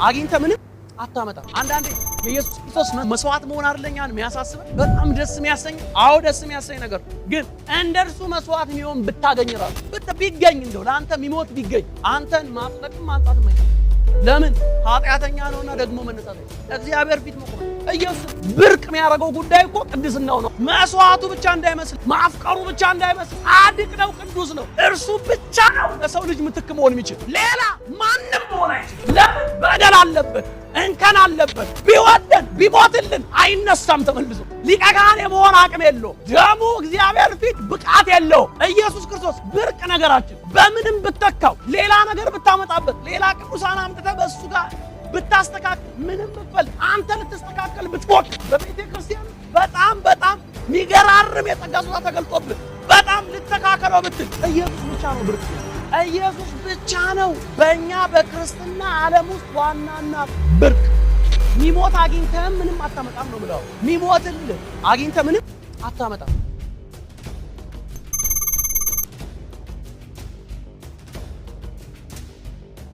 አግኝተ ምንም አታመጣም። አንዳንዴ የኢየሱስ ክርስቶስ መስዋዕት መሆን አይደለኛል የሚያሳስበው በጣም ደስ የሚያሰኝ አዎ ደስ የሚያሰኝ ነገር ግን እንደርሱ መስዋዕት የሚሆን ብታገኝ ራሱ ቢገኝ እንደው ለአንተ የሚሞት ቢገኝ አንተን ማጽደቅም ማንጻትም አይችልም። ለምን ኃጢአተኛ ነውና ደግሞ መነሳት እግዚአብሔር ፊት መቆም ኢየሱስ ብርቅ የሚያደርገው ጉዳይ እኮ ቅድስናው ነው። መስዋዕቱ ብቻ እንዳይመስል ማፍቀሩ ብቻ እንዳይመስል ጻድቅ ነው፣ ቅዱስ ነው። እርሱ ብቻ ነው ለሰው ልጅ ምትክ መሆን የሚችል ሌላ ማንም መሆን አይችልም። ለምን በደል አለበት፣ እንከን አለበት። ቢወደን ቢሞትልን አይነሳም ተመልሶ። ሊቀ ካህን የመሆን አቅም የለው። ደሙ እግዚአብሔር ፊት ብቃት የለው። ኢየሱስ ክርስቶስ ብርቅ ነገራችን በምንም ብትተካው ሌላ ነገር ብታመጣበት ሌላ ቅዱሳን አምጥተህ በእሱ ጋር ብታስተካክል ምንም ብትፈልግ አንተ ልትስተካከል ብትሞክር በቤተ ክርስቲያን በጣም የሚገራርም የጸጋ ስጦታ ተገልጦብህ በጣም ልተካከለው ብትል ኢየሱስ ብቻ ነው ብርቅ። ኢየሱስ ብቻ ነው በእኛ በክርስትና ዓለም ውስጥ ዋናና ብርቅ። ሚሞት አግኝተህም ምንም አታመጣም ነው ብለው ሚሞትልህ አግኝተህ ምንም አታመጣም።